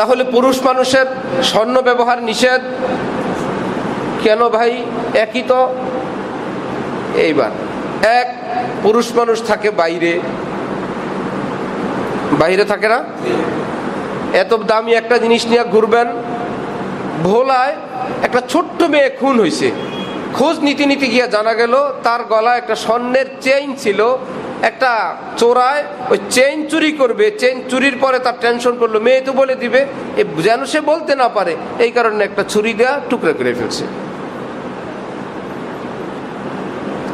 তাহলে পুরুষ মানুষের স্বর্ণ ব্যবহার নিষেধ কেন ভাই? একই তো। এইবার এক পুরুষ মানুষ থাকে বাইরে থাকে না, এত দামি একটা জিনিস নিয়ে ঘুরবেন, ভোলায় একটা ছোট্ট মেয়ে খুন হয়েছে, খোঁজ নীতি গিয়া জানা গেল তার গলায় একটা স্বর্ণের চেইন ছিল, একটা চোরায় ওই চেইন চুরি করবে, চেইন চুরির পরে তার টেনশন করলো, মেয়ে তো বলে দিবে, যেন সে বলতে না পারে, এই কারণে একটা ছুরি দেয়া টুকরা করে ফেলছে।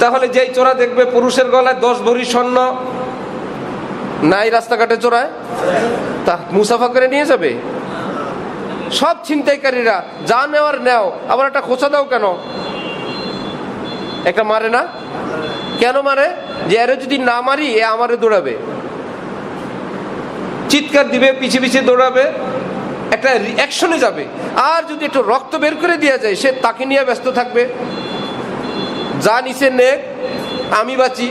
তাহলে যেই চোরা দেখবে পুরুষের গলায় 10 ভরি স্বর্ণ নাই, রাস্তাঘাটে চোরায়, তা মুসাফা করে নিয়ে যাবে? সব ছিনতাইকারীরা যা নেওয়ার নেও, আবার একটা খোঁচা দাও কেন? একটা মারে না? কেন মারে? যে এর যদি না মারি এ আমারে দৌড়াবে, চিৎকার দিবে, পিছিয়ে পিছিয়ে দৌড়াবে, একটা অ্যাকশনে যাবে। আর যদি একটু রক্ত বের করে দেওয়া যায়, সে তাকে নিয়ে ব্যস্ত থাকবে, যা নিচে নেক, আমি বাঁচি,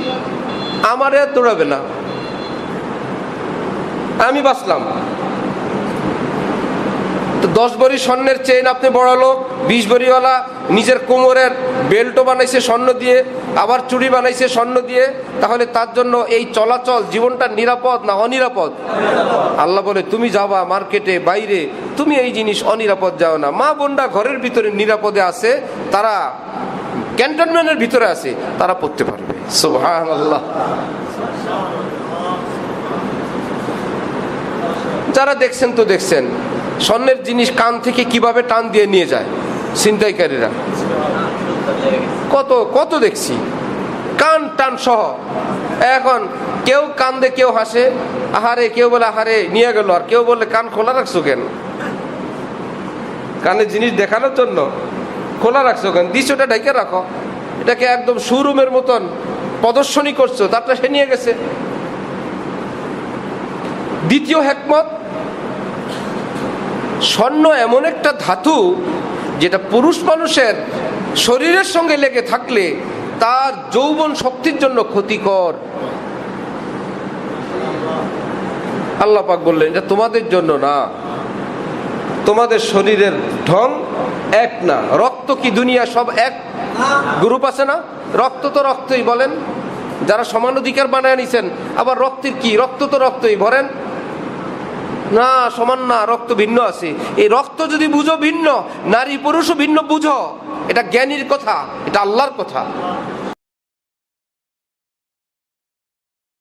আমারে আর দৌড়াবে না, আমি বাঁচলাম। তো 10 ভরি স্বর্ণের চেইন আপনি বড় লোক, 20 ভরিওয়ালা নিজের কোমরের বেল্টও বানাইছে স্বর্ণ দিয়ে, আবার চুড়ি বানাইছে স্বর্ণ দিয়ে, তাহলে তার জন্য এই চলাচল জীবনটা নিরাপদ না অনিরাপদ? আল্লাহ বলে তুমি যাবা মার্কেটে বাইরে, তুমি এই জিনিস অনিরাপদ যাও না। মা বোনরা ঘরের ভিতরে নিরাপদে আছে, তারা ক্যান্টনমেন্টের ভিতরে আছে, তারা পড়তে পারবে। সুবহানাল্লাহ। যারা দেখছেন তো দেখছেন স্বর্ণের জিনিস কান থেকে কিভাবে টান দিয়ে নিয়ে যায় ছিনতাইকারীরা, কত কত দেখছি, কান টান সহ। এখন কেউ কান্দে, কেউ হাসে, আহারে, কেউ বলে আহারে নিয়ে গেল, আর কেউ বলে কান খোলা রাখছো কেন? কানের জিনিস দেখানোর জন্য খোলা রাখছো কেন? দৃশ্যটা ঢেকে রাখো, এটাকে একদম শোরুমের মতন প্রদর্শনী করছো, তারটা সে নিয়ে গেছে। দ্বিতীয় হিকমত, স্বর্ণ এমন একটা ধাতু যেটা পুরুষ মানুষের শরীরের সঙ্গে লেগে থাকলে তার যৌবন শক্তির জন্য ক্ষতিকর। আল্লাহ পাক বললেন যে তোমাদের জন্য না, তোমাদের শরীরের ঢং এক না। রক্ত কি দুনিয়া সব এক গ্রুপ আছে না? রক্ত তো রক্তই বলেন, যারা সমান অধিকার বানায় নিছেন, আবার রক্তের কি, রক্ত তো রক্তই ভরেন না, সমান না, রক্ত ভিন্ন আছে। এই রক্ত যদি বুঝো ভিন্ন, নারী পুরুষও ভিন্ন বুঝো, এটা জ্ঞানীর কথা, এটা আল্লাহর কথা।